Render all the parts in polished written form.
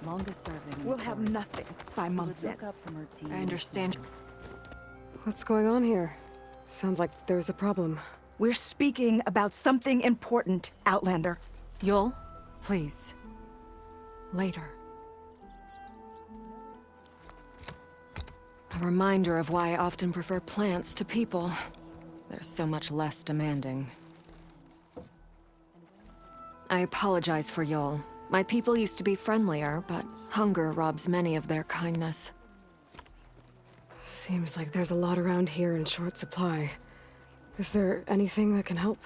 longest serving. We'll have nothing by month's end. Look up from her team. I understand. What's going on here? Sounds like there's a problem. We're speaking about something important, Outlander. Yul, please. Later. A reminder of why I often prefer plants to people. They're so much less demanding. I apologize for Yul. My people used to be friendlier, but hunger robs many of their kindness. Seems like there's a lot around here in short supply. Is there anything that can help?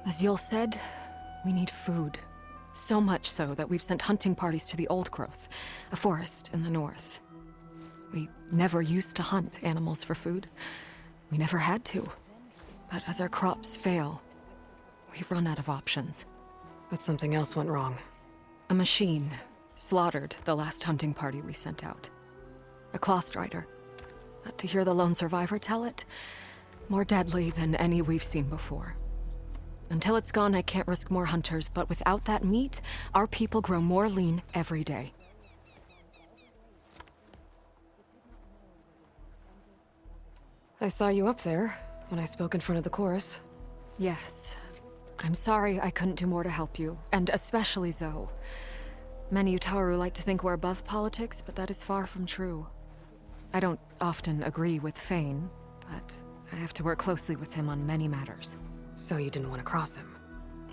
As Yul said, we need food. So much so that we've sent hunting parties to the Old Growth, a forest in the north. We never used to hunt animals for food. We never had to. But as our crops fail, we've run out of options. But something else went wrong. A machine slaughtered the last hunting party we sent out. A claw strider. But to hear the lone survivor tell it, more deadly than any we've seen before. Until it's gone, I can't risk more hunters, but without that meat, our people grow more lean every day. I saw you up there when I spoke in front of the chorus. Yes. I'm sorry I couldn't do more to help you, and especially Zoe. Many Utaru like to think we're above politics, but that is far from true. I don't often agree with Fane, but I have to work closely with him on many matters. So you didn't want to cross him?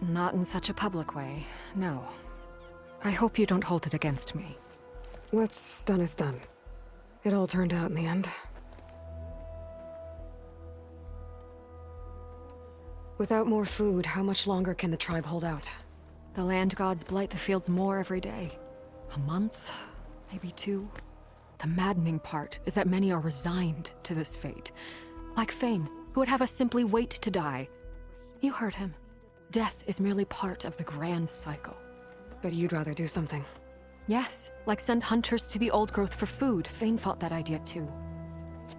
Not in such a public way, no. I hope you don't hold it against me. What's done is done. It all turned out in the end. Without more food, how much longer can the tribe hold out? The land gods blight the fields more every day. A month, maybe 2. The maddening part is that many are resigned to this fate. Like Fane, who would have us simply wait to die. You heard him. Death is merely part of the grand cycle. But you'd rather do something. Yes, like send hunters to the Old Growth for food. Fane fought that idea too.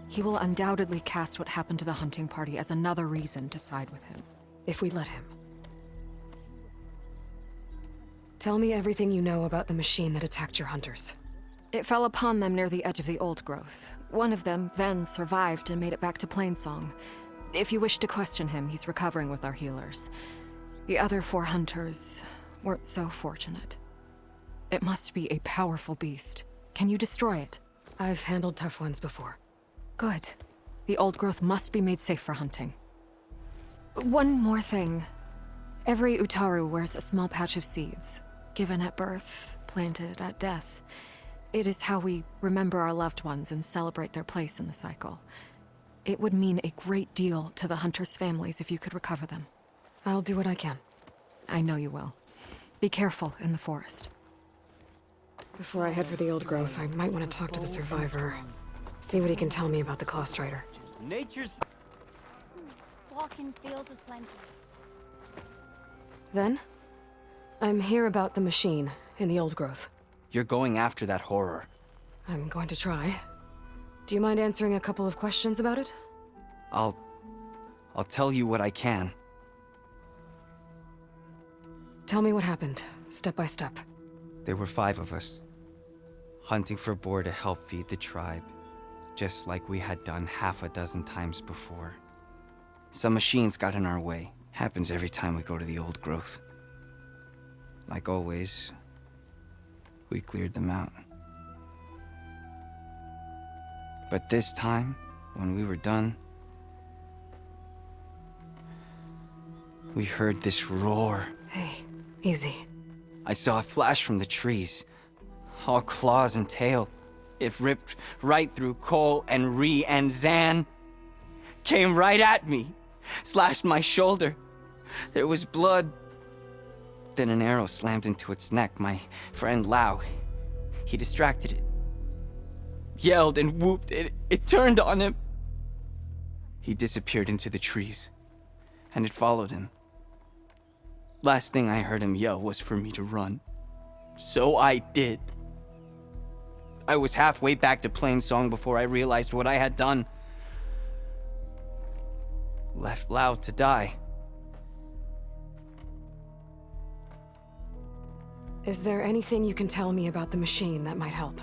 He will undoubtedly cast what happened to the hunting party as another reason to side with him. If we let him. Tell me everything you know about the machine that attacked your hunters. It fell upon them near the edge of the Old Growth. One of them, Ven, survived and made it back to Plainsong. If you wish to question him, he's recovering with our healers. The other 4 hunters weren't so fortunate. It must be a powerful beast. Can you destroy it? I've handled tough ones before. Good. The Old Growth must be made safe for hunting. One more thing. Every Utaru wears a small patch of seeds, given at birth, planted at death. It is how we remember our loved ones and celebrate their place in the cycle. It would mean a great deal to the hunters' families if you could recover them. I'll do what I can. I know you will. Be careful in the forest. Before I head for the Old Growth, I might want to talk to the survivor. See what he can tell me about the Claw Strider. Nature's Walk in fields of plenty. Ven? I'm here about the machine in the Old Growth. You're going after that horror. I'm going to try. Do you mind answering a couple of questions about it? I'll tell you what I can. Tell me what happened, step by step. There were 5 of us, hunting for boar to help feed the tribe, just like we had done half a dozen times before. Some machines got in our way. Happens every time we go to the Old Growth. Like always, we cleared them out. But this time, when we were done, we heard this roar. Hey, easy. I saw a flash from the trees, all claws and tail. It ripped right through Cole and Ree, and Zan came right at me, slashed my shoulder. There was blood. Then an arrow slammed into its neck. My friend Lau, he distracted it. Yelled and whooped. It turned on him. He disappeared into the trees, and it followed him. Last thing I heard him yell was for me to run. So I did. I was halfway back to Plainsong before I realized what I had done. Left Lau to die. Is there anything you can tell me about the machine that might help?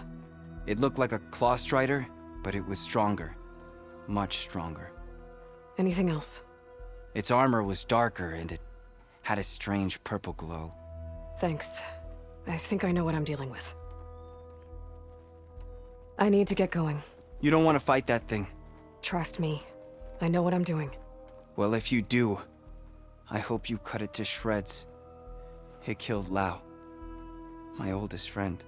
It looked like a claw strider, but it was stronger. Much stronger. Anything else? Its armor was darker and it had a strange purple glow. Thanks. I think I know what I'm dealing with. I need to get going. You don't want to fight that thing. Trust me. I know what I'm doing. Well, if you do, I hope you cut it to shreds. It killed Lao, my oldest friend.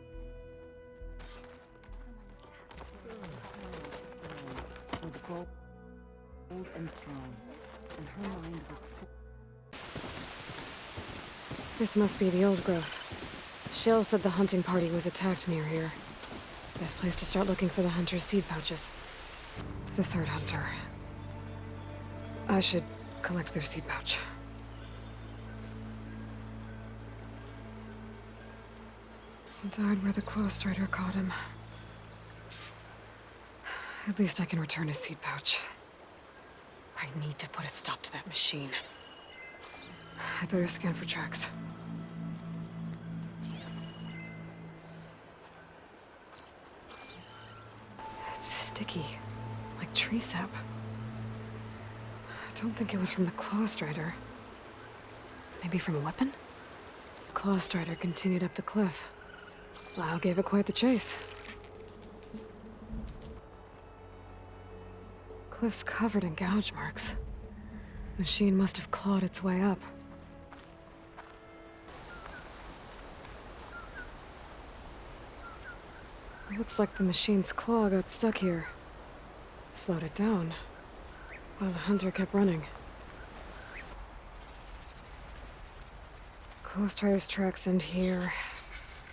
Was bold and strong, and her mind was full. This must be the old growth. Shell said the hunting party was attacked near here. Best place to start looking for the hunter's seed pouches. The third hunter. I should collect their seed pouch. He died where the claw strider caught him. At least I can return his seed pouch. I need to put a stop to that machine. I better scan for tracks. It's sticky, like tree sap. I don't think it was from the claw strider. Maybe from a weapon? The claw strider continued up the cliff. Lao gave it quite the chase. Cliff's covered in gouge marks. Machine must have clawed its way up. It looks like the machine's claw got stuck here. Slowed it down, while the hunter kept running. Claw strider's tracks end here.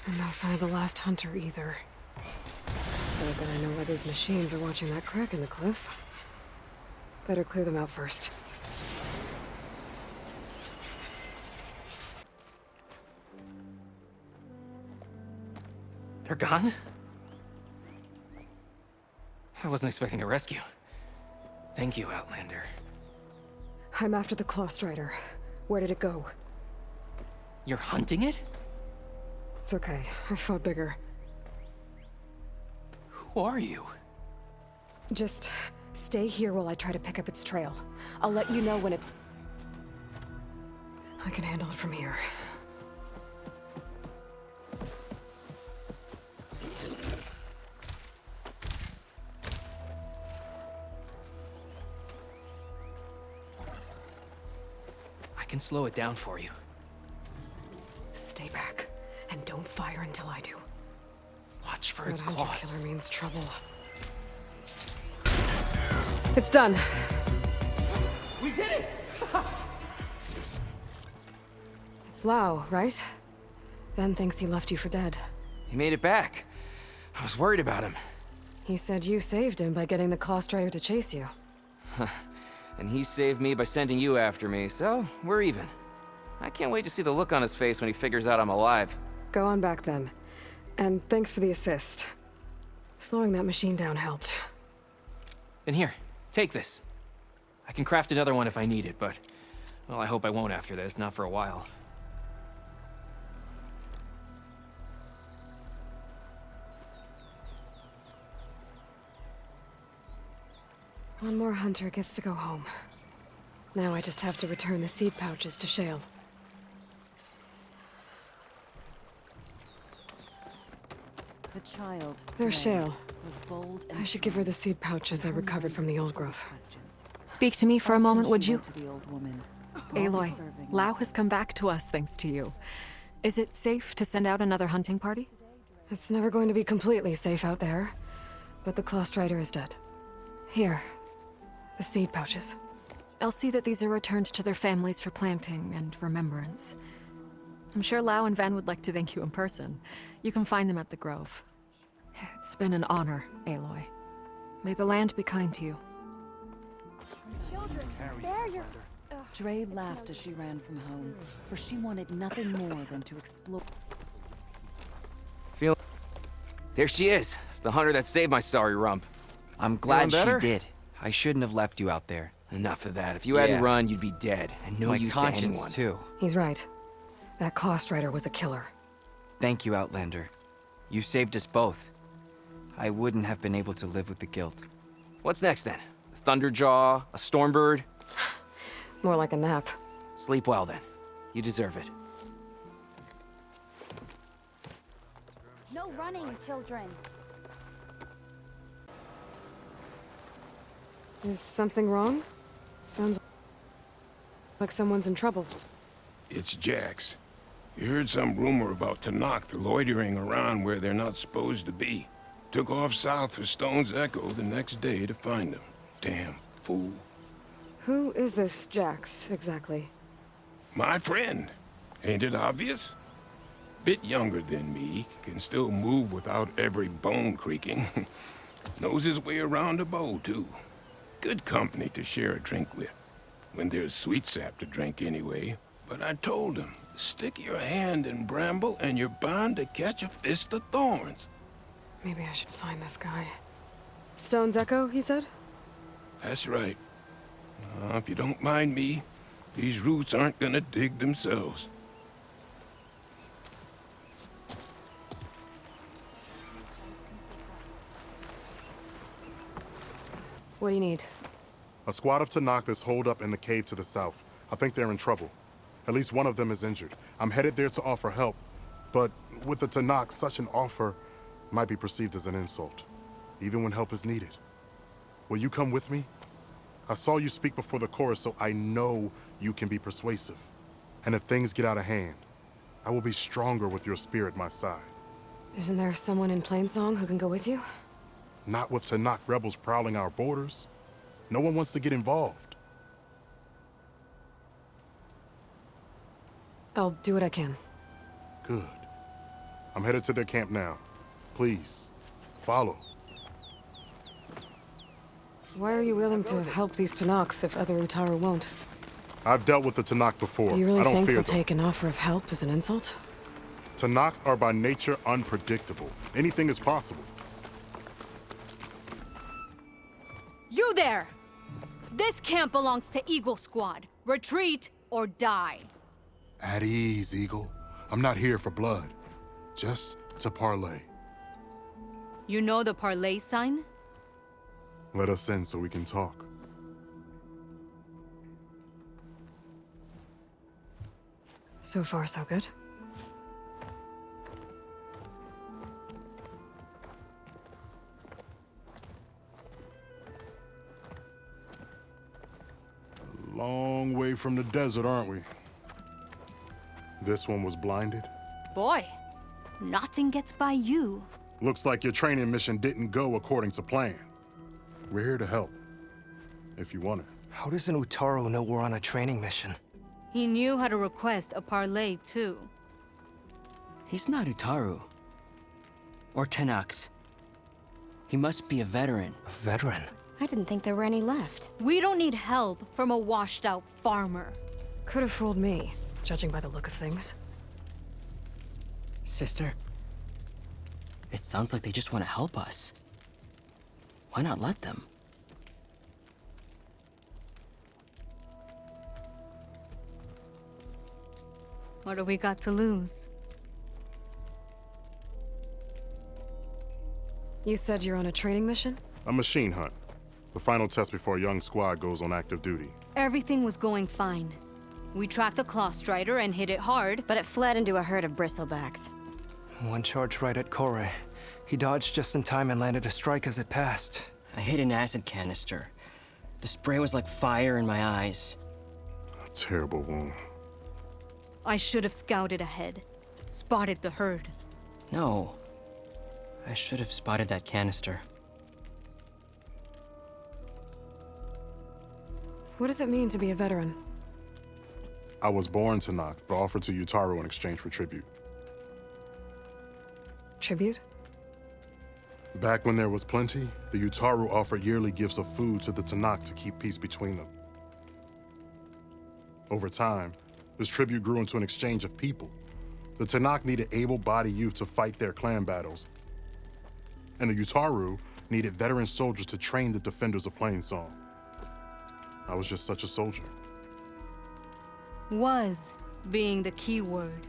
And no sign of the last hunter either. Better that I know where those machines are watching that crack in the cliff. Better clear them out first. They're gone? I wasn't expecting a rescue. Thank you, Outlander. I'm after the claw strider. Where did it go? You're hunting it? It's okay. I fought bigger. Who are you? Just stay here while I try to pick up its trail. I'll let you know when it's... I can handle it from here. I can slow it down for you. Stay back, and don't fire until I do. Watch for That its hunter claws. killer means trouble. It's done. We did it! It's Lao, right? Ben thinks he left you for dead. He made it back. I was worried about him. He said you saved him by getting the claw strider to chase you. And he saved me by sending you after me, so we're even. I can't wait to see the look on his face when he figures out I'm alive. Go on back then. And thanks for the assist. Slowing that machine down helped. And here, take this. I can craft another one if I need it, but... well, I hope I won't after this, not for a while. One more hunter gets to go home. Now I just have to return the seed pouches to Shale. The child There's Ray, Shale. was bold and I should give her the seed pouches I recovered from the old growth. questions. Speak to me for a moment, would She you? went to the old woman, Aloy, serving. Lao has come back to us thanks to you. Is it safe to send out another hunting party? It's never going to be completely safe out there, but the claw strider is dead. Here, the seed pouches. I'll see that these are returned to their families for planting and remembrance. I'm sure Lao and Van would like to thank you in person. You can find them at the Grove. It's been an honor, Aloy. May the land be kind to you. Children, spare your... Dre laughed as she ran from home, for she wanted nothing more than to explore. There she is, the hunter that saved my sorry rump. I'm glad she better? did. I shouldn't have left you out there. Enough of that. If you hadn't Yeah. run, you'd be dead, and no My use to conscience, anyone. too. He's right. That claw strider was a killer. Thank you, Outlander. You saved us both. I wouldn't have been able to live with the guilt. What's next then? A Thunderjaw? A Stormbird? More like a nap. Sleep well then. You deserve it. No running, children. Is something wrong? Sounds like someone's in trouble. It's Jax. You heard some rumor about Tanakh loitering around where they're not supposed to be. Took off south for Stone's Echo the next day to find him. Damn fool. Who is this Jax, exactly? My friend. Ain't it obvious? Bit younger than me, can still move without every bone creaking. Knows his way around a bow, too. Good company to share a drink with. When there's sweet sap to drink anyway. But I told him, stick your hand in bramble and you're bound to catch a fist of thorns. Maybe I should find this guy. Stone's Echo, he said? That's right. If you don't mind me, these roots aren't gonna dig themselves. What do you need? A squad of Tanakh is holed up in the cave to the south. I think they're in trouble. At least one of them is injured. I'm headed there to offer help. But with the Tanakh, such an offer might be perceived as an insult, even when help is needed. Will you come with me? I saw you speak before the chorus, so I know you can be persuasive. And if things get out of hand, I will be stronger with your spear at my side. Isn't there someone in Plainsong who can go with you? Not with Tanakh rebels prowling our borders. No one wants to get involved. I'll do what I can. Good. I'm headed to their camp now. Please, follow. Why are you willing to help these Tanakh if other Utaru won't? I've dealt with the Tanakh before. Do you really I don't think fear they'll them. take an offer of help as an insult? Tanakh are by nature unpredictable. Anything is possible. You there! This camp belongs to Eagle Squad. Retreat or die. At ease, Eagle. I'm not here for blood. Just to parlay. You know the parlay sign? Let us in so we can talk. So far, so good. Long way from the desert, aren't we? This one was blinded. Boy, nothing gets by you. Looks like your training mission didn't go according to plan. We're here to help, if you want it. How does an Utaru know we're on a training mission? He knew how to request a parlay, too. He's not Utaru. Or Tanakh. He must be a veteran. A veteran? I didn't think there were any left. We don't need help from a washed-out farmer. Could have fooled me, judging by the look of things. Sister, it sounds like they just want to help us. Why not let them? What do we got to lose? You said you're on a training mission? A machine hunt. The final test before a young squad goes on active duty. Everything was going fine. We tracked a claw strider and hit it hard, But it fled into a herd of bristlebacks. One charge right at Kore. He dodged just in time and landed a strike as it passed. I hit an acid canister. The spray was like fire in my eyes. A terrible wound. I should have scouted ahead. Spotted the herd. No. I should have spotted that canister. What does it mean to be a veteran? I was born Tanakh, but offered to Utaru in exchange for tribute. Tribute? Back when there was plenty, the Utaru offered yearly gifts of food to the Tanakh to keep peace between them. Over time, this tribute grew into an exchange of people. The Tanakh needed able-bodied youth to fight their clan battles, and the Utaru needed veteran soldiers to train the defenders of Plainsong. I was just such a soldier. Was being the key word.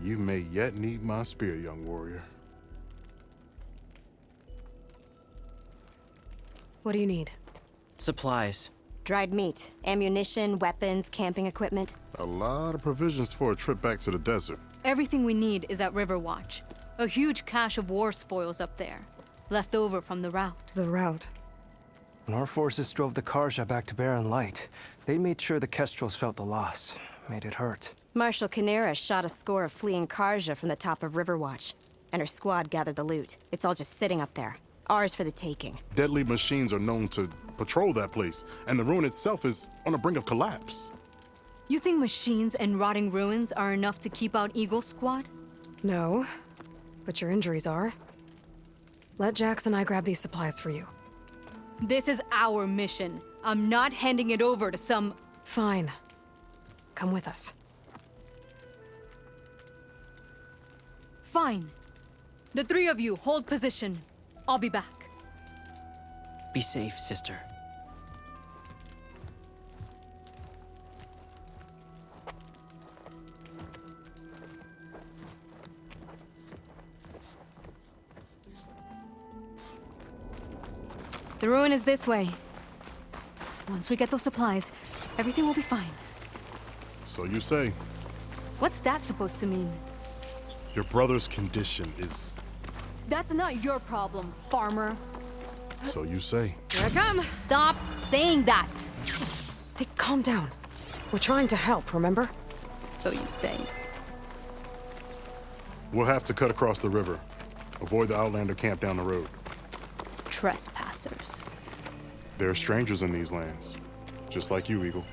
You may yet need my spear, young warrior. What do you need? Supplies. Dried meat, ammunition, weapons, camping equipment. A lot of provisions for a trip back to the desert. Everything we need is at Riverwatch. A huge cache of war spoils up there, left over from the route. The route? When our forces drove the Karja back to Barren Light, they made sure the Kestrels felt the loss. Made it hurt. Marshal Canera shot a score of fleeing Karja from the top of Riverwatch, and her squad gathered the loot. It's all just sitting up there. Ours for the taking. Deadly machines are known to patrol that place, and the ruin itself is on the brink of collapse. You think machines and rotting ruins are enough to keep out Eagle Squad? No, but your injuries are. Let Jax and I grab these supplies for you. This is our mission. I'm not handing it over to some... Fine. Come with us. Fine. The three of you hold position. I'll be back. Be safe, sister. The ruin is this way. Once we get those supplies, everything will be fine. So you say. What's that supposed to mean? Your brother's condition is... That's not your problem, farmer. So you say. Here I come! Stop saying that! Hey, calm down. We're trying to help, remember? So you say. We'll have to cut across the river. Avoid the Outlander camp down the road. Trespassers. There are strangers in these lands. Just like you, Eagle.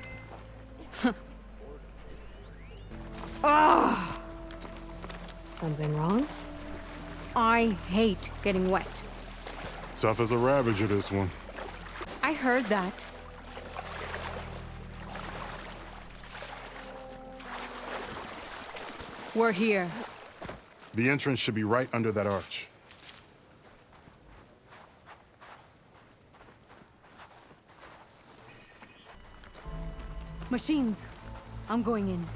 Ugh! Something wrong? I hate getting wet. Tough as a ravager, this one. I heard that. We're here. The entrance should be right under that arch. Machines. I'm going in.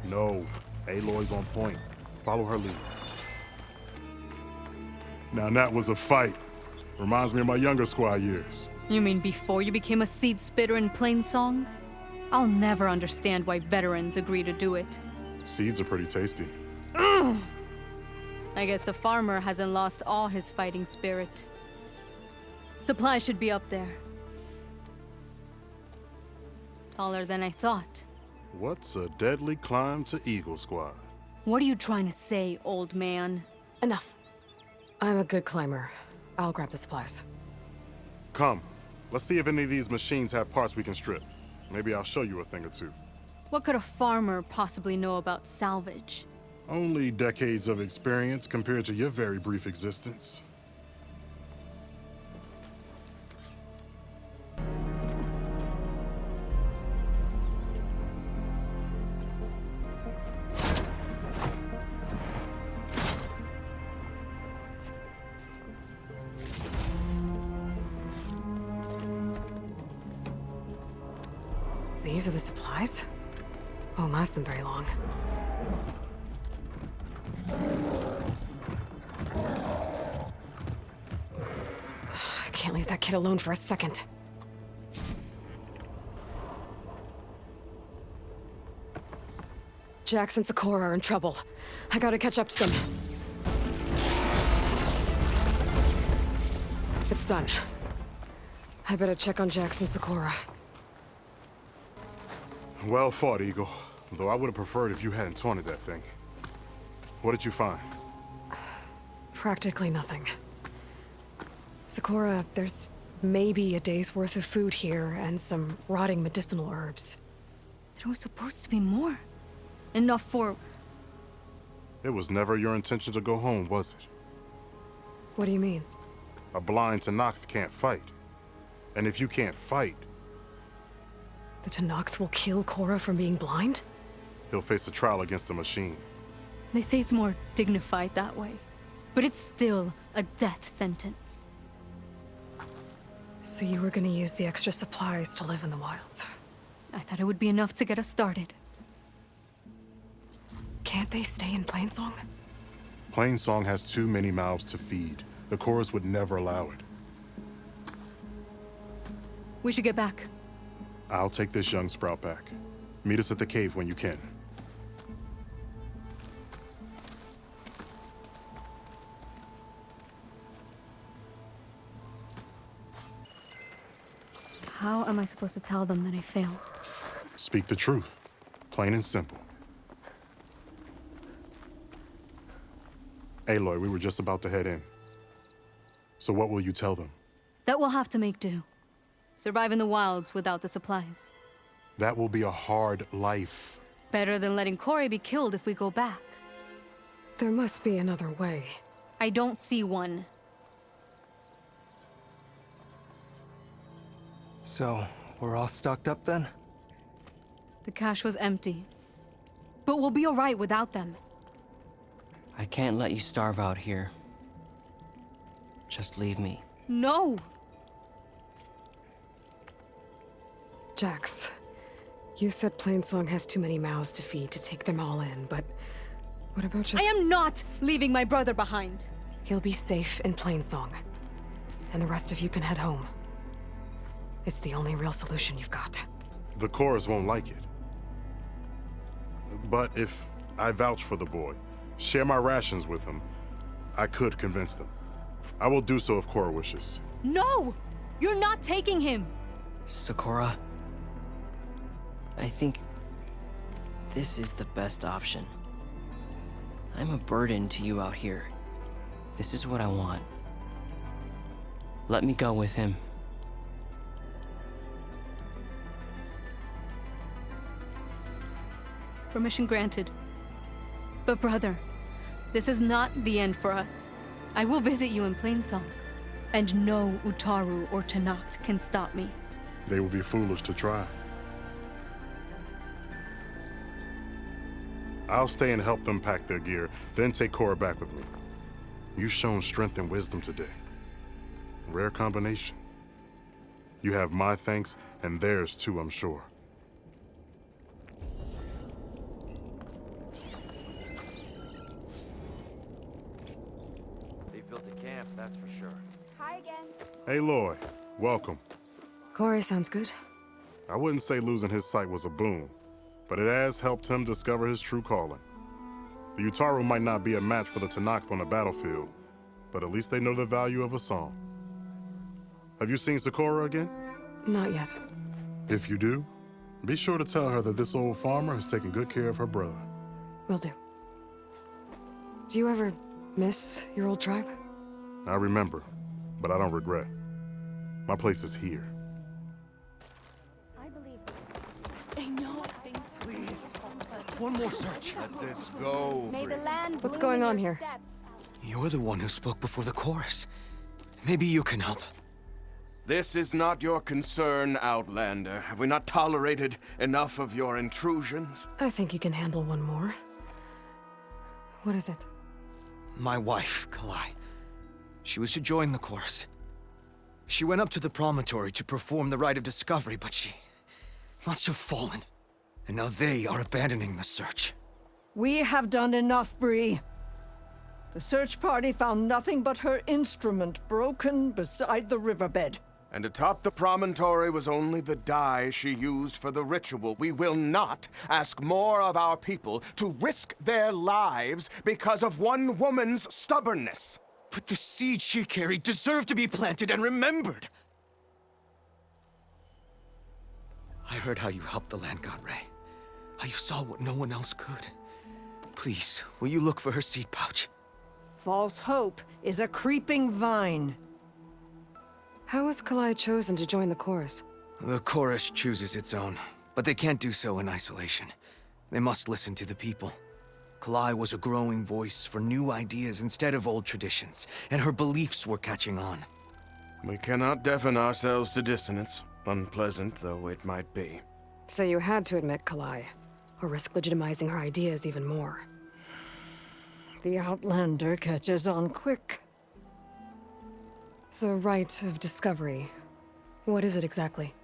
No. Aloy's on point. Follow her lead. Now that was a fight. Reminds me of my younger squad years. You mean before you became a seed spitter in Plainsong? I'll never understand why veterans agree to do it. Seeds are pretty tasty. Ugh! I guess the farmer hasn't lost all his fighting spirit. Supplies should be up there. Taller than I thought. What's a deadly climb to Eagle Squad? What are you trying to say, old man? Enough. I'm a good climber. I'll grab the supplies. Come. Let's see if any of these machines have parts we can strip. Maybe I'll show you a thing or two. What could a farmer possibly know about salvage? Only decades of experience compared to your very brief existence. These are the supplies? Won't last them very long. I can't leave that kid alone for a second. Jax and Sakura are in trouble. I gotta catch up to them. It's done. I better check on Jax and Sakura. Well fought, Eagle. Though I would have preferred if you hadn't taunted that thing. What did you find? Practically nothing. Sakura, there's maybe a day's worth of food here and some rotting medicinal herbs. There was supposed to be more. Enough for... It was never your intention to go home, was it? What do you mean? A blind Tenakth can't fight. And if you can't fight... The Tenakth will kill Korra from being blind? He'll face a trial against the machine. They say it's more dignified that way. But it's still a death sentence. So you were gonna use the extra supplies to live in the wilds? I thought it would be enough to get us started. Can't Can't they stay in Plainsong? Plainsong has too many mouths to feed. The chorus would never allow it. We should get back. I'll take this young sprout back. Meet us at the cave when you can. How am I supposed to tell them that I failed? Speak the truth. Plain and simple. Aloy, we were just about to head in. So what will you tell them? That we'll have to make do. Survive in the wilds without the supplies. That will be a hard life. Better than letting Corey be killed if we go back. There must be another way. I don't see one. So, we're all stocked up then? The cache was empty. But we'll be alright without them. I can't let you starve out here. Just leave me. No! Jax, you said Plainsong has too many mouths to feed to take them all in, but what about just— I am not leaving my brother behind! He'll be safe in Plainsong, and the rest of you can head home. It's the only real solution you've got. The chorus won't like it. But if I vouch for the boy, share my rations with him, I could convince them. I will do so if Cora wishes. No! You're not taking him! Sakura, I think this is the best option. I'm a burden to you out here. This is what I want. Let me go with him. Permission granted. But brother, this is not the end for us. I will visit you in Plainsong. And no Utaru or Tanacht can stop me. They would be foolish to try. I'll stay and help them pack their gear, then take Cora back with me. You've shown strength and wisdom today. Rare combination. You have my thanks, and theirs too, I'm sure. They built a camp, that's for sure. Hi again. Aloy, welcome. Corey sounds good. I wouldn't say losing his sight was a boon, but it has helped him discover his true calling. The Utaru might not be a match for the Tanacht on the battlefield, but at least they know the value of a song. Have you seen Sakura again? Not yet. If you do, be sure to tell her that this old farmer has taken good care of her brother. Will do. Do you ever miss your old tribe? I remember, but I don't regret. My place is here. I believe I know things. Please, one more search. Let this go. May the land What's bloom going in on your here? steps. You're the one who spoke before the chorus. Maybe you can help. This is not your concern, Outlander. Have we not tolerated enough of your intrusions? I think you can handle one more. What is it? My wife, Kalai. She was to join the chorus. She went up to the promontory to perform the rite of discovery, but she must have fallen. And now they are abandoning the search. We have done enough, Bree. The search party found nothing but her instrument broken beside the riverbed. And atop the promontory was only the dye she used for the ritual. We will not ask more of our people to risk their lives because of one woman's stubbornness. But the seed she carried deserved to be planted and remembered. I heard how you helped the land god Ray. How you saw what no one else could. Please, will you look for her seed pouch? False hope is a creeping vine. How was Kalai chosen to join the chorus? The chorus chooses its own, but they can't do so in isolation. They must listen to the people. Kalai was a growing voice for new ideas instead of old traditions, and her beliefs were catching on. We cannot deafen ourselves to dissonance, unpleasant though it might be. So you had to admit Kalai, or risk legitimizing her ideas even more. The Outlander catches on quick. The rite of discovery. What is it exactly?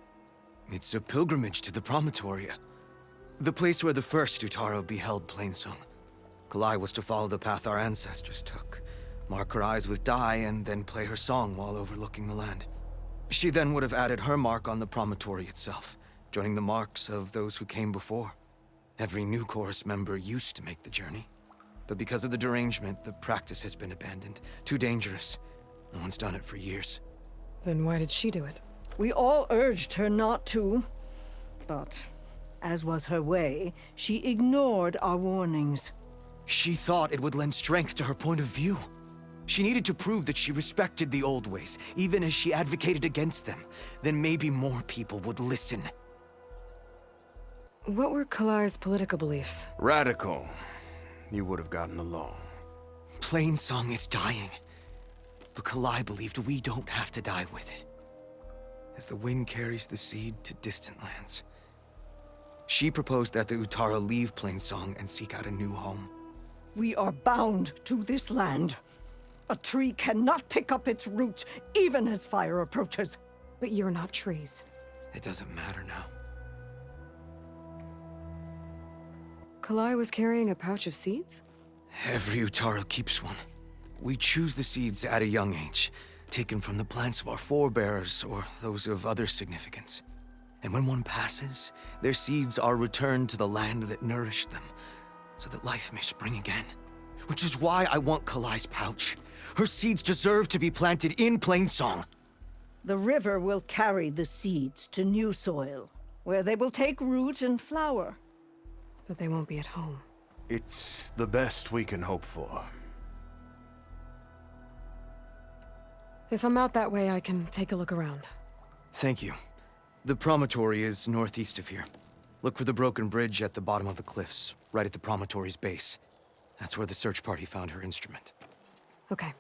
It's a pilgrimage to the promontory. The place where the first Utaru beheld Plainsong. Kalai was to follow the path our ancestors took, mark her eyes with dye, and then play her song while overlooking the land. She then would have added her mark on the promontory itself, joining the marks of those who came before. Every new chorus member used to make the journey, but because of the derangement, the practice has been abandoned. Too dangerous. No one's done it for years. Then why did she do it? We all urged her not to, but as was her way, she ignored our warnings. She thought it would lend strength to her point of view. She needed to prove that she respected the old ways, even as she advocated against them. Then maybe more people would listen. What were Kalai's political beliefs? Radical. You would have gotten along. Plainsong is dying. But Kalai believed we don't have to die with it. As the wind carries the seed to distant lands. She proposed that the Utara leave Plainsong and seek out a new home. We are bound to this land. A tree cannot pick up its roots, even as fire approaches. But you're not trees. It doesn't matter now. Kalai was carrying a pouch of seeds? Every Utara keeps one. We choose the seeds at a young age, taken from the plants of our forebears or those of other significance. And when one passes, their seeds are returned to the land that nourished them, so that life may spring again. Which is why I want Kalai's pouch. Her seeds deserve to be planted in Plainsong. The river will carry the seeds to new soil, where they will take root and flower. But they won't be at home. It's the best we can hope for. If I'm out that way, I can take a look around. Thank you. The promontory is northeast of here. Look for the broken bridge at the bottom of the cliffs, right at the promontory's base. That's where the search party found her instrument. Okay.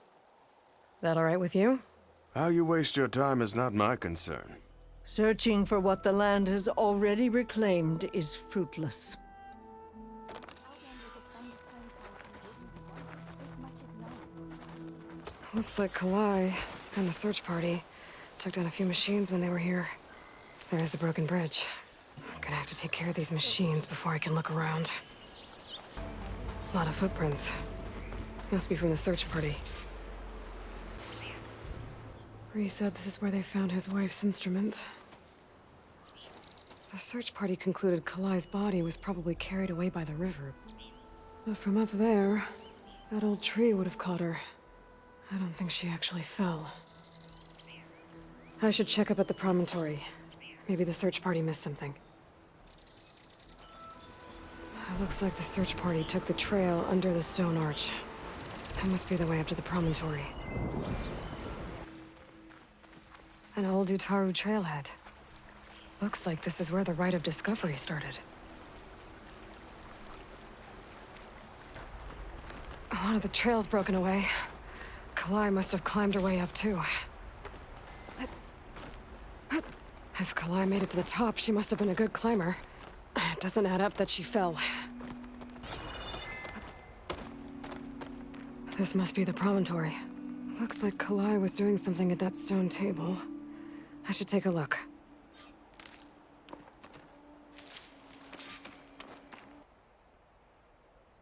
That all right with you? How you waste your time is not my concern. Searching for what the land has already reclaimed is fruitless. Looks like Kalai and the search party took down a few machines when they were here. There's the broken bridge. I'm gonna have to take care of these machines before I can look around. A lot of footprints. Must be from the search party. Bree said this is where they found his wife's instrument. The search party concluded Kalai's body was probably carried away by the river. But from up there, that old tree would have caught her. I don't think she actually fell. I should check up at the promontory. Maybe the search party missed something. It looks like the search party took the trail under the stone arch. That must be the way up to the promontory. An old Utaru trailhead. Looks like this is where the rite of discovery started. One of the trails broken away. Kalai must have climbed her way up too. If Kalai made it to the top, she must have been a good climber. It doesn't add up that she fell. This must be the promontory. Looks like Kalai was doing something at that stone table. I should take a look.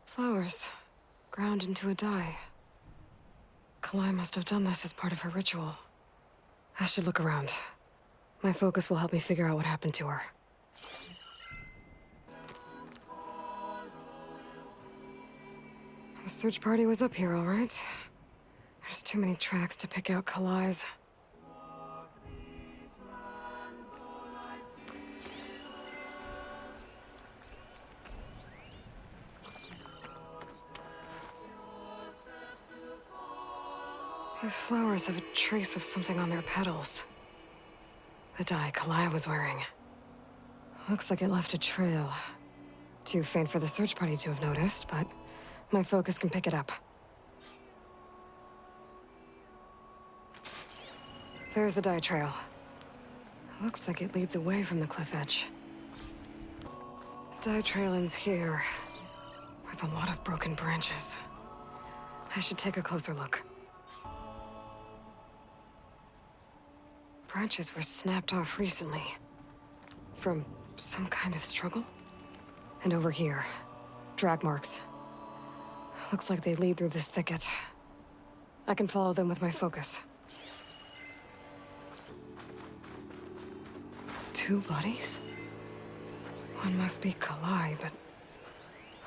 Flowers, ground into a dye. Kalai must have done this as part of her ritual. I should look around. My focus will help me figure out what happened to her. The search party was up here, all right. There's too many tracks to pick out Kalai's. These flowers have a trace of something on their petals. The dye Kalai was wearing. Looks like it left a trail. Too faint for the search party to have noticed, but my focus can pick it up. There's the dye trail. Looks like it leads away from the cliff edge. The dye trail ends here, with a lot of broken branches. I should take a closer look. Branches were snapped off recently. From some kind of struggle? And over here, drag marks. Looks like they lead through this thicket. I can follow them with my focus. 2 bodies? One must be Kalai, but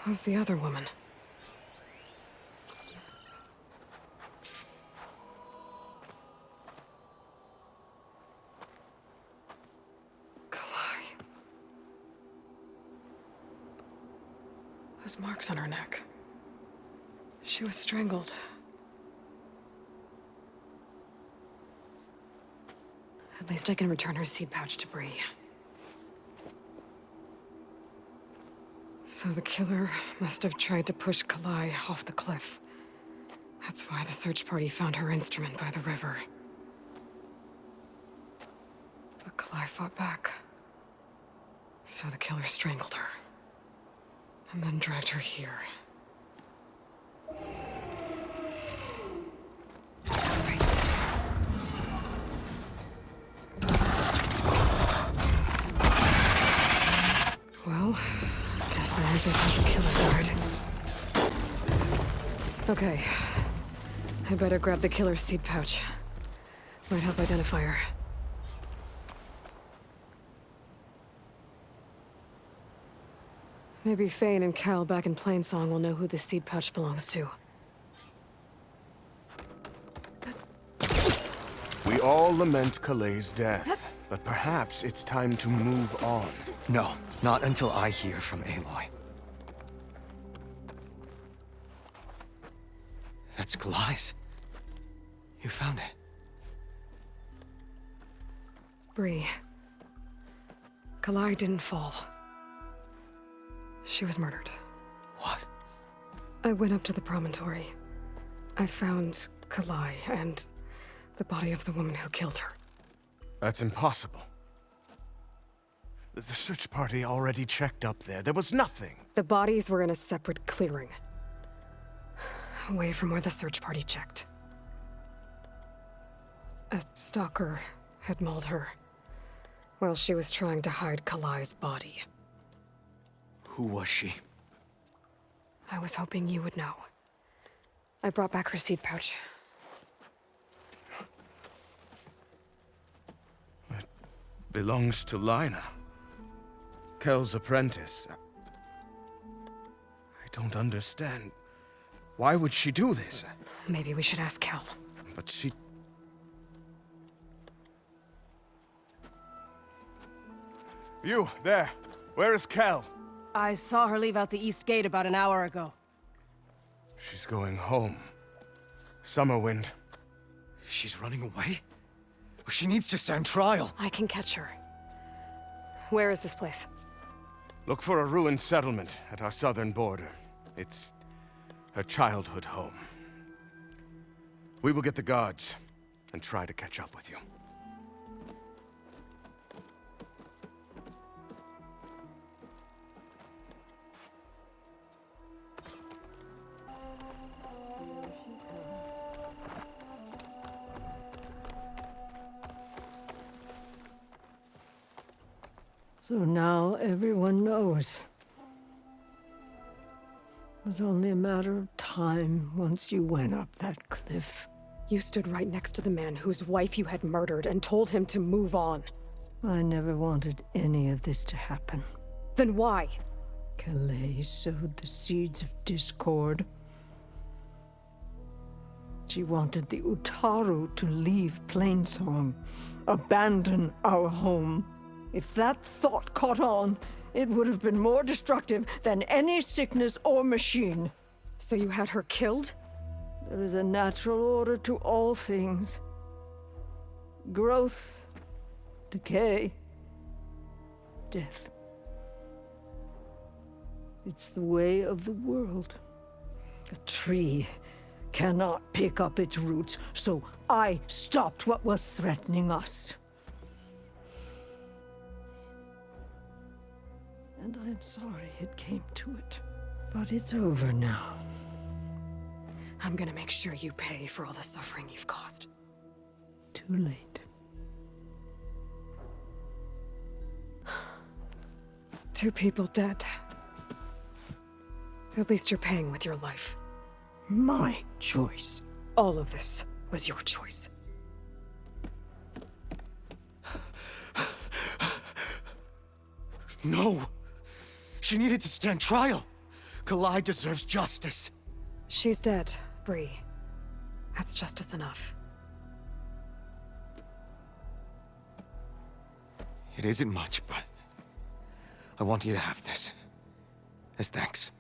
who's the other woman? Kalai. Those marks on her neck. She was strangled. At least I can return her seed pouch to Bree. So the killer must have tried to push Kalai off the cliff. That's why the search party found her instrument by the river. But Kalai fought back. So the killer strangled her. And then dragged her here. Well, guess the answer's how the killer died. Okay. I better grab the killer's seed pouch. Might help identify her. Maybe Fane and Cal back in Plainsong will know who the seed pouch belongs to. We all lament Kalay's death, but perhaps it's time to move on. No, not until I hear from Aloy. That's Kalay's. You found it. Bree. Kalai didn't fall. She was murdered. What? I went up to the promontory. I found Kalai and the body of the woman who killed her. That's impossible. The search party already checked up there. There was nothing. The bodies were in a separate clearing. Away from where the search party checked. A stalker had mauled her while she was trying to hide Kalai's body. Who was she? I was hoping you would know. I brought back her seed pouch. It belongs to Lina. Kel's apprentice. I don't understand. Why would she do this? Maybe we should ask Kel. But she... You, there. Where is Kel? I saw her leave out the east gate about an hour ago. She's going home. Summerwind. She's running away? She needs to stand trial. I can catch her. Where is this place? Look for a ruined settlement at our southern border. It's her childhood home. We will get the guards and try to catch up with you. So now everyone knows. It was only a matter of time once you went up that cliff. You stood right next to the man whose wife you had murdered and told him to move on. I never wanted any of this to happen. Then why? Kalay sowed the seeds of discord. She wanted the Utaru to leave Plainsong, abandon our home. If that thought caught on, it would have been more destructive than any sickness or machine. So you had her killed? There is a natural order to all things. Growth, decay, death. It's the way of the world. A tree cannot pick up its roots, so I stopped what was threatening us. And I'm sorry it came to it. But it's over now. I'm gonna make sure you pay for all the suffering you've caused. Too late. 2 people dead. At least you're paying with your life. My choice. All of this was your choice. No! She needed to stand trial! Kalai deserves justice. She's dead, Bree. That's justice enough. It isn't much, but I want you to have this. As thanks.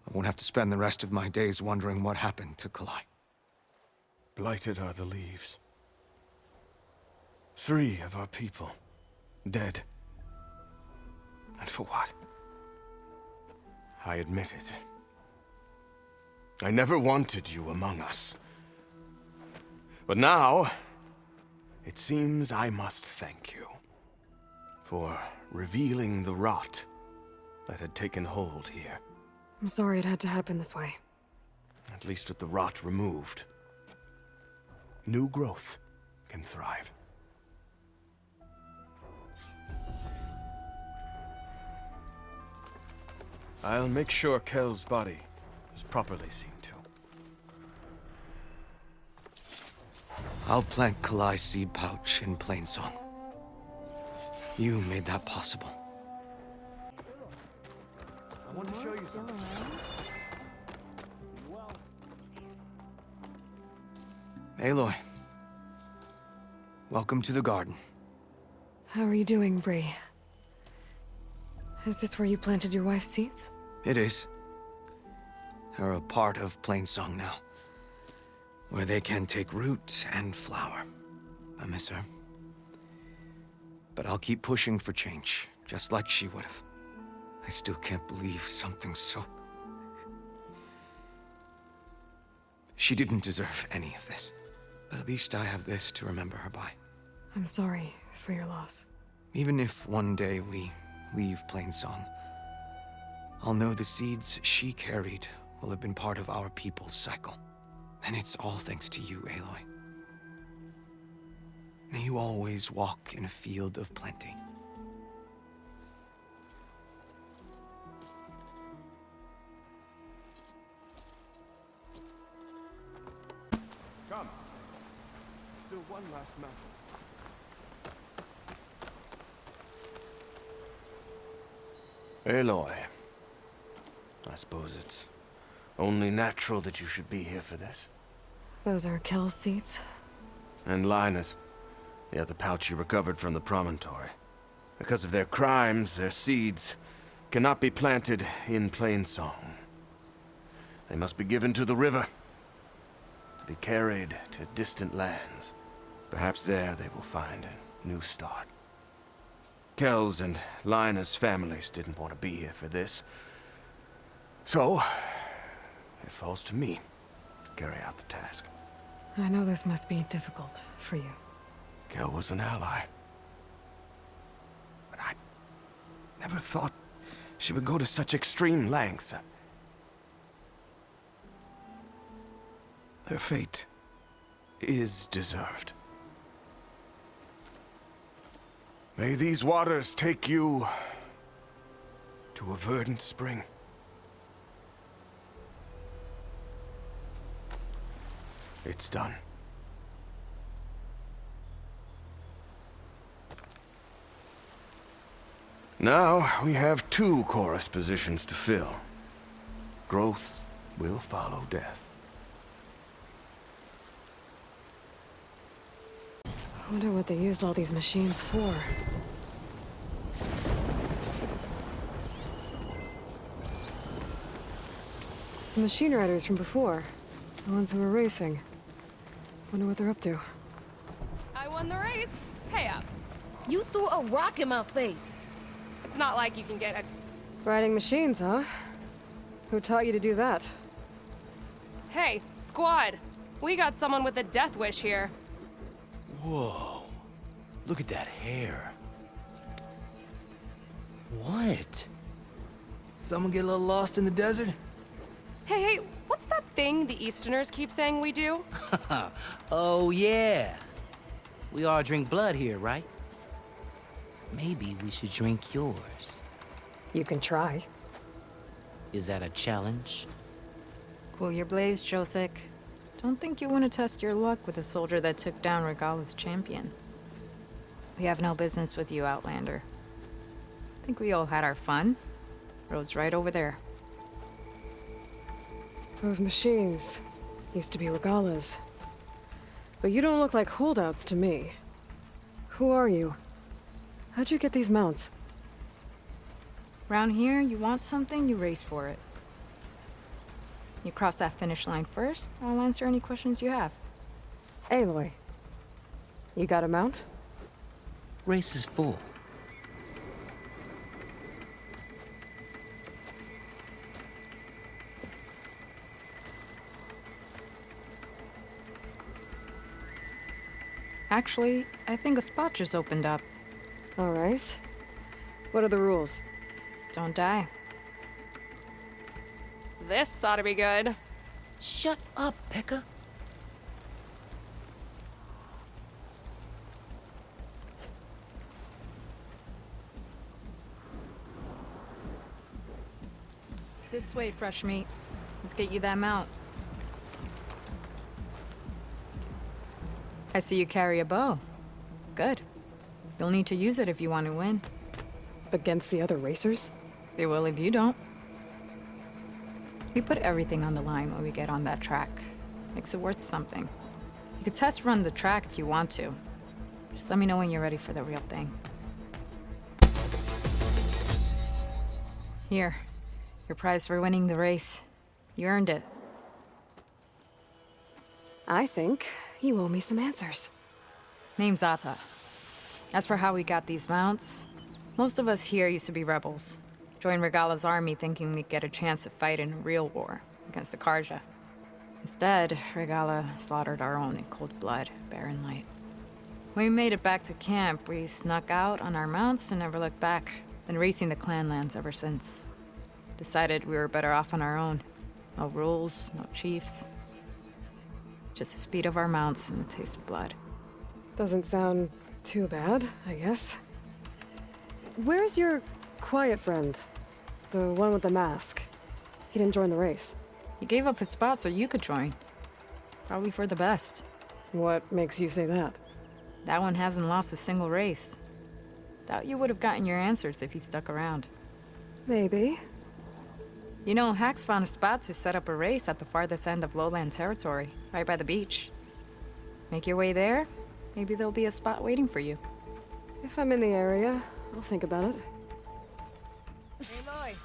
I won't have to spend the rest of my days wondering what happened to Kalai. Blighted are the leaves. 3 of our people, dead. And for what? I admit it. I never wanted you among us. But now, it seems I must thank you for revealing the rot that had taken hold here. I'm sorry it had to happen this way. At least with the rot removed, new growth can thrive. I'll make sure Kel's body is properly seen to. I'll plant Kalai's seed pouch in Plainsong. You made that possible. I want to show you something. Aloy. Welcome to the garden. How are you doing, Bree? Is this where you planted your wife's seeds? It is. They're a part of Plainsong now, where they can take root and flower. I miss her. But I'll keep pushing for change, just like she would have. I still can't believe something so... She didn't deserve any of this. But at least I have this to remember her by. I'm sorry for your loss. Even if one day we leave Plainsong, I'll know the seeds she carried will have been part of our people's cycle. And it's all thanks to you, Aloy. May you always walk in a field of plenty. Come. Still one last matter. Aloy. I suppose it's only natural that you should be here for this. Those are Kel's seeds? And Linus. Yeah, the pouch you recovered from the promontory. Because of their crimes, their seeds cannot be planted in Plainsong. They must be given to the river, to be carried to distant lands. Perhaps there they will find a new start. Kel's and Linus' families didn't want to be here for this. So, it falls to me to carry out the task. I know this must be difficult for you. Kel was an ally. But I never thought she would go to such extreme lengths. Her fate is deserved. May these waters take you to a verdant spring. It's done. Now, we have 2 chorus positions to fill. Growth will follow death. I wonder what they used all these machines for. The machine riders from before. The ones who were racing. Wonder what they're up to. I won the race. Pay up. You threw a rock in my face. It's not like you can get a... Riding machines, huh? Who taught you to do that? Hey, squad. We got someone with a death wish here. Whoa. Look at that hair. What? Someone get a little lost in the desert? Hey, what's that thing the Easterners keep saying we do? Oh, yeah. We all drink blood here, right? Maybe we should drink yours. You can try. Is that a challenge? Cool your blaze, Josek. Don't think you want to test your luck with a soldier that took down Regala's champion. We have no business with you, Outlander. Think we all had our fun? Road's right over there. Those machines used to be Regala's. But you don't look like holdouts to me. Who are you? How'd you get these mounts? Round here, you want something, you race for it. You cross that finish line first, I'll answer any questions you have. Aloy, you got a mount? Race is full. Actually, I think a spot just opened up. All right. What are the rules? Don't die. This ought to be good. Shut up, Pekka. This way, fresh meat. Let's get you that mount. I see you carry a bow. Good. You'll need to use it if you want to win. Against the other racers? They will if you don't. We put everything on the line when we get on that track. Makes it worth something. You could test run the track if you want to. Just let me know when you're ready for the real thing. Here. Your prize for winning the race. You earned it. I think you owe me some answers. Name's Ata. As for how we got these mounts, most of us here used to be rebels. Joined Regala's army thinking we'd get a chance to fight in a real war against the Karja. Instead, Regala slaughtered our own in cold blood, Barren Light. When we made it back to camp, we snuck out on our mounts and never looked back. Been racing the clan lands ever since. Decided we were better off on our own. No rules, no chiefs. Just the speed of our mounts and the taste of blood. Doesn't sound too bad, I guess. Where's your quiet friend? The one with the mask. He didn't join the race. He gave up his spot so you could join. Probably for the best. What makes you say that? That one hasn't lost a single race. Doubt you would have gotten your answers if he stuck around. Maybe. You know, Hax found a spot to set up a race at the farthest end of lowland territory, right by the beach. Make your way there, maybe there'll be a spot waiting for you. If I'm in the area, I'll think about it. Aloy!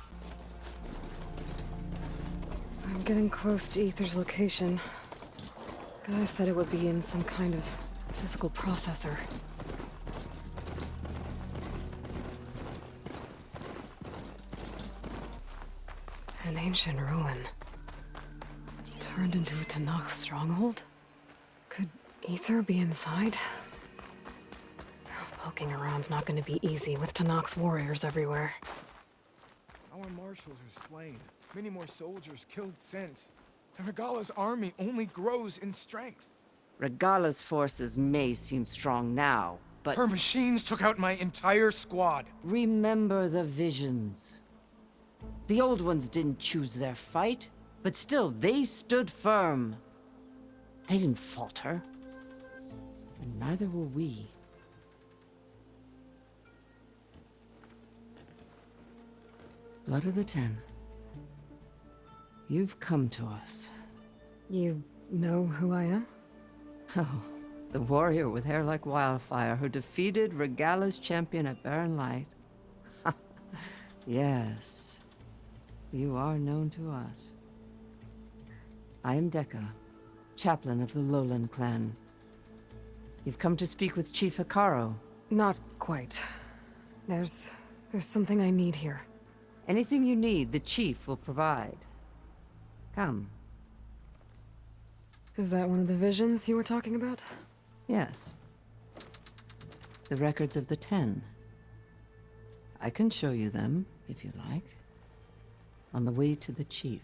I'm getting close to Aether's location. Guy said it would be in some kind of physical processor. An ancient ruin. Turned into a Tanakh stronghold? Could Aether be inside? Poking around's not going to be easy with Tanakh's warriors everywhere. Our marshals are slain. Many more soldiers killed since. And Regala's army only grows in strength. Regala's forces may seem strong now, but... Her machines took out my entire squad. Remember the visions. The old ones didn't choose their fight, but still, they stood firm. They didn't falter. And neither will we. Blood of the Ten. You've come to us. You know who I am? Oh, the warrior with hair like wildfire who defeated Regala's champion at Barren Light. Yes, you are known to us. I am Dekka, chaplain of the Lowland clan. You've come to speak with Chief Hikaru. Not quite. There's something I need here. Anything you need, the chief will provide. Come. Is that one of the visions you were talking about? Yes. The records of the 10. I can show you them, if you like. On the way to the chief.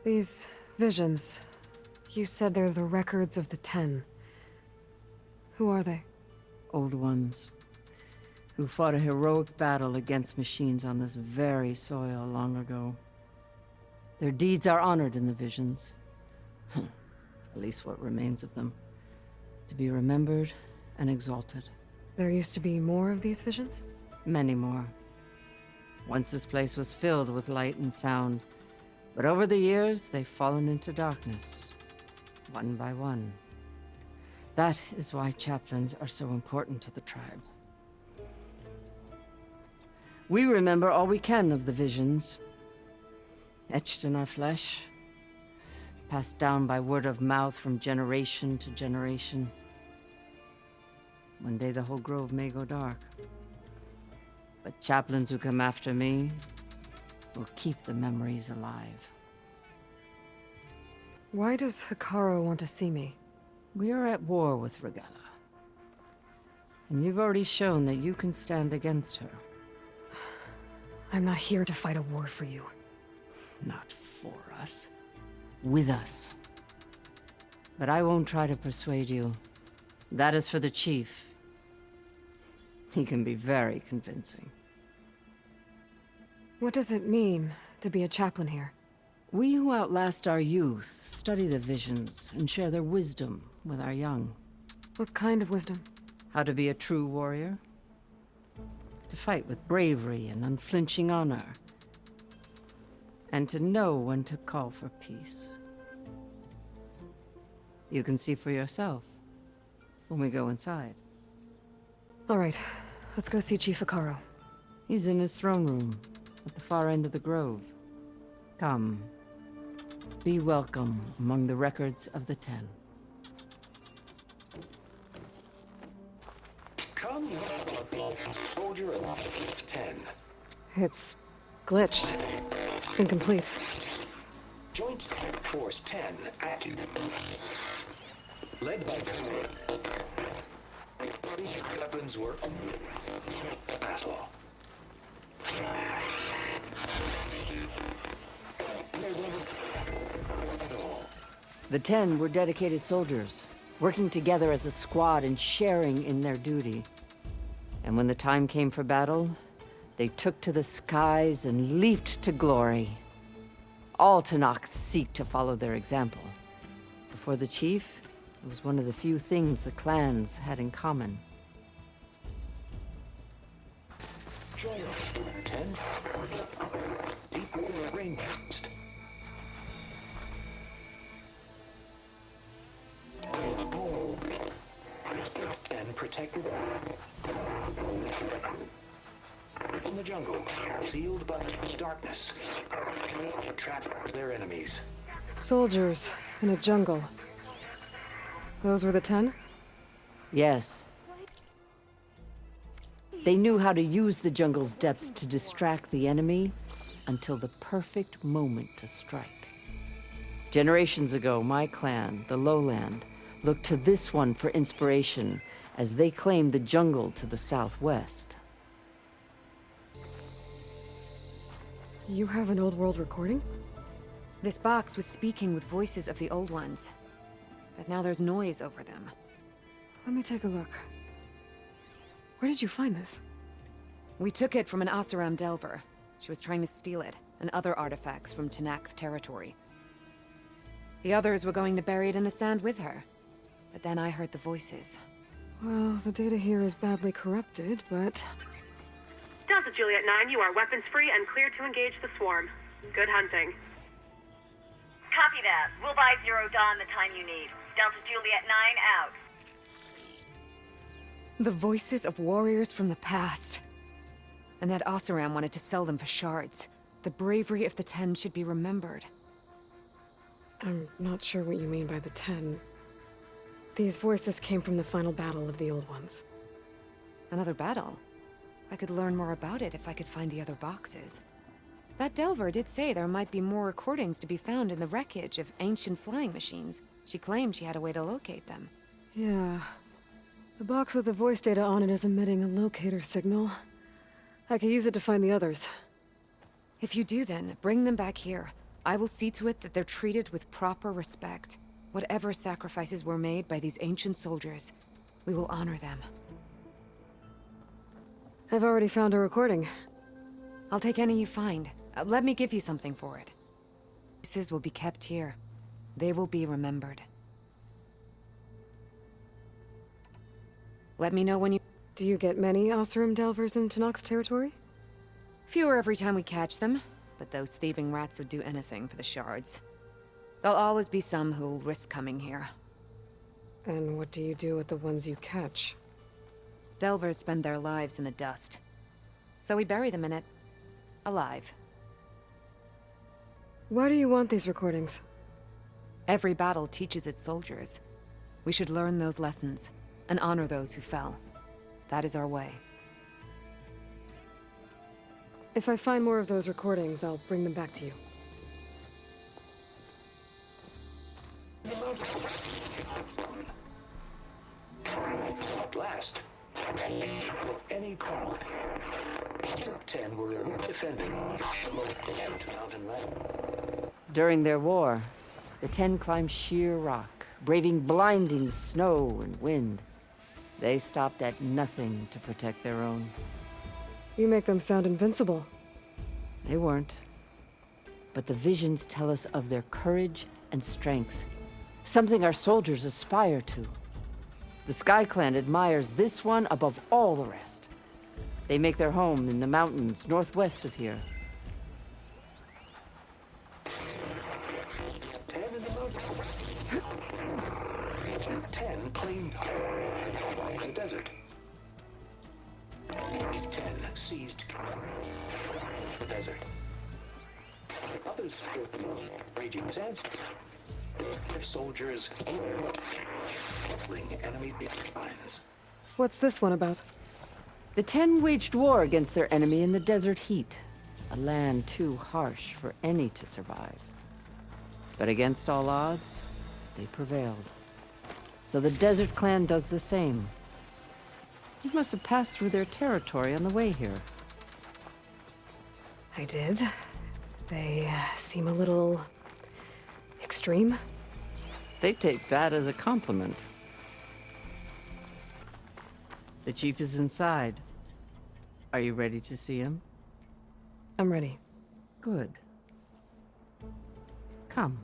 These visions, you said they're the records of the 10. Who are they? Old ones. who fought a heroic battle against machines on this very soil long ago. Their deeds are honored in the visions. At least what remains of them. To be remembered and exalted. There used to be more of these visions? Many more. Once this place was filled with light and sound, but over the years, they've fallen into darkness, one by one. That is why chaplains are so important to the tribe. We remember all we can of the visions, etched in our flesh, passed down by word of mouth from generation to generation. One day the whole grove may go dark. But chaplains who come after me will keep the memories alive. Why does Hikaru want to see me? We are at war with Regalla. And you've already shown that you can stand against her. I'm not here to fight a war for you. Not for us. With us. But I won't try to persuade you. That is for the chief. He can be very convincing. What does it mean to be a chaplain here? We who outlast our youth study the visions and share their wisdom with our young. What kind of wisdom? How to be a true warrior. To fight with bravery and unflinching honor. And to know when to call for peace. You can see for yourself when we go inside. All right, let's go see Chief Hikaru. He's in his throne room at the far end of the grove. Come. Be welcome among the records of the Ten. Come, soldier of 10. It's glitched. Incomplete. Joint Force 10 active. Led by weapons work. Battle. The 10 were dedicated soldiers, working together as a squad and sharing in their duty. And when the time came for battle, they took to the skies and leaped to glory. All Tenakth seek to follow their example. Before the chief, it was one of the few things the clans had in common. 10. Deep rain burst. And protected in the jungle, sealed by darkness, trapped their enemies. Soldiers in a jungle. Those were the 10? Yes. They knew how to use the jungle's depths to distract the enemy until the perfect moment to strike. Generations ago, my clan, the Lowland, looked to this one for inspiration as they claimed the jungle to the southwest. You have an old world recording? This box was speaking with voices of the old ones. But now there's noise over them. Let me take a look. Where did you find this? We took it from an Oseram Delver. She was trying to steal it, and other artifacts from Tenakth territory. The others were going to bury it in the sand with her. But then I heard the voices. Well, the data here is badly corrupted, but... Delta Juliet 9, you are weapons-free and clear to engage the swarm. Good hunting. Copy that. We'll buy Zero Dawn the time you need. Delta Juliet 9 out. The voices of warriors from the past. And that Oseram wanted to sell them for shards. The bravery of the 10 should be remembered. I'm not sure what you mean by the 10. These voices came from the final battle of the Old Ones. Another battle? I could learn more about it if I could find the other boxes. That Delver did say there might be more recordings to be found in the wreckage of ancient flying machines. She claimed she had a way to locate them. Yeah. The box with the voice data on it is emitting a locator signal. I could use it to find the others. If you do then, bring them back here. I will see to it that they're treated with proper respect. Whatever sacrifices were made by these ancient soldiers, we will honor them. I've already found a recording. I'll take any you find. Let me give you something for it. Voices will be kept here. They will be remembered. Let me know when you... Do you get many Oseram delvers in Tenakth's territory? Fewer every time we catch them, but those thieving rats would do anything for the shards. There'll always be some who'll risk coming here. And what do you do with the ones you catch? Delvers spend their lives in the dust. So we bury them in it. Alive. Why do you want these recordings? Every battle teaches its soldiers. We should learn those lessons, and honor those who fell. That is our way. If I find more of those recordings, I'll bring them back to you. At last, any call. 10 were defending mountain land. During their war, the 10 climbed sheer rock, braving blinding snow and wind. They stopped at nothing to protect their own. You make them sound invincible. They weren't. But the visions tell us of their courage and strength, something our soldiers aspire to. The Sky Clan admires this one above all the rest. They make their home in the mountains northwest of here. 10 claimed the desert. 10 seized the desert. Others raging sands. Their soldiers enemy lines. What's this one about? The 10 waged war against their enemy in the desert heat, a land too harsh for any to survive. But against all odds, they prevailed. So the Desert Clan does the same. You must have passed through their territory on the way here. I did. They seem a little... extreme. They take that as a compliment. The chief is inside. Are you ready to see him? I'm ready. Good. Come.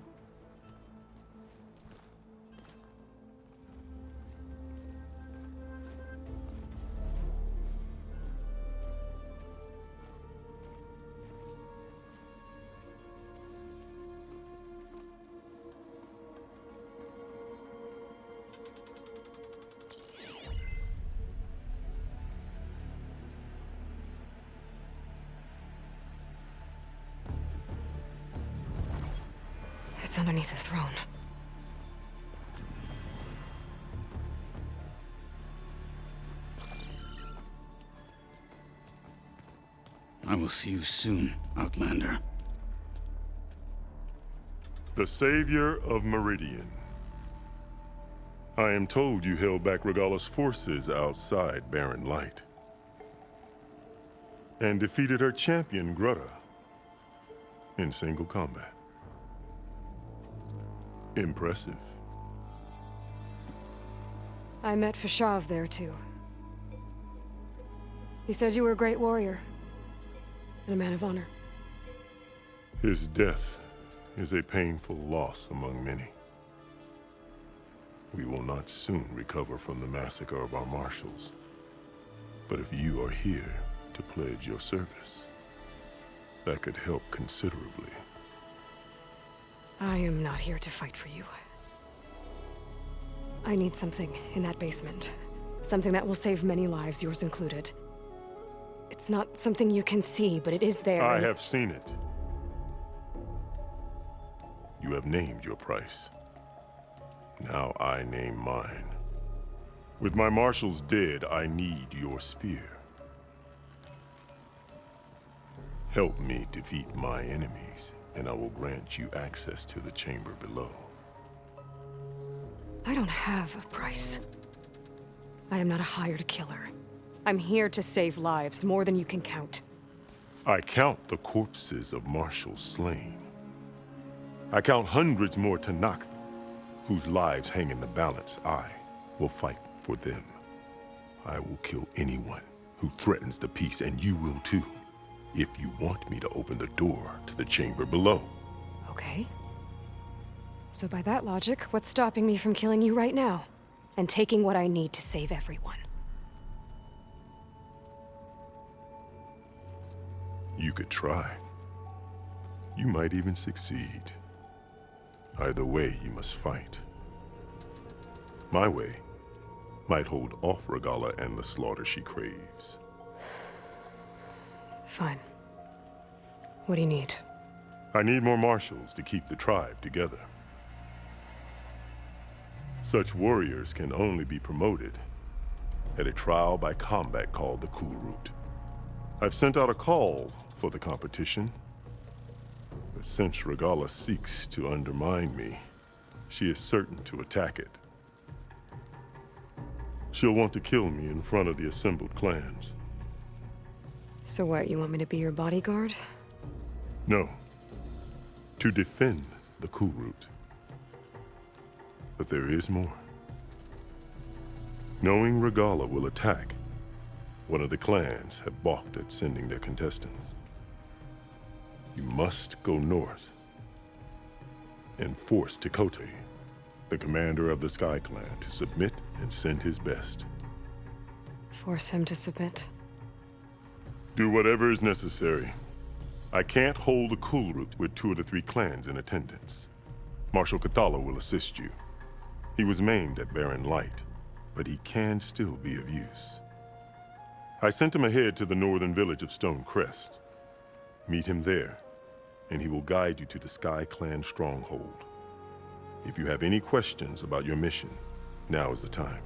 It's underneath the throne. I will see you soon, Outlander. The Savior of Meridian. I am told you held back Regalla's forces outside Barren Light. And defeated her champion, Grutta, in single combat. Impressive. I met Fashav there, too. He said you were a great warrior. And a man of honor. His death is a painful loss among many. We will not soon recover from the massacre of our marshals. But if you are here to pledge your service, that could help considerably. I am not here to fight for you. I need something in that basement. Something that will save many lives, yours included. It's not something you can see, but it is there. I have seen it. You have named your price. Now I name mine. With my marshals dead, I need your spear. Help me defeat my enemies, and I will grant you access to the chamber below. I don't have a price. I am not a hired killer. I'm here to save lives, more than you can count. I count the corpses of marshals slain. I count hundreds more Tenakth, whose lives hang in the balance. I will fight for them. I will kill anyone who threatens the peace, and you will too, if you want me to open the door to the chamber below. Okay. So by that logic, what's stopping me from killing you right now? And taking what I need to save everyone? You could try. You might even succeed. Either way, you must fight. My way might hold off Regala and the slaughter she craves. Fine. What do you need? I need more marshals to keep the tribe together. Such warriors can only be promoted at a trial by combat called the Cool Route. I've sent out a call for the competition, but since Regala seeks to undermine me, she is certain to attack it. She'll want to kill me in front of the assembled clans. So what, you want me to be your bodyguard? No. To defend the Cool Route. But there is more. Knowing Regala will attack, one of the clans have balked at sending their contestants. You must go north and force Tekote, the commander of the Sky Clan, to submit and send his best. Force him to submit? Do whatever is necessary. I can't hold the Cool Route with 2 of the 3 clans in attendance. Marshal Kathala will assist you. He was maimed at Barren Light, but he can still be of use. I sent him ahead to the northern village of Stone Crest. Meet him there, and he will guide you to the Sky Clan stronghold. If you have any questions about your mission, now is the time.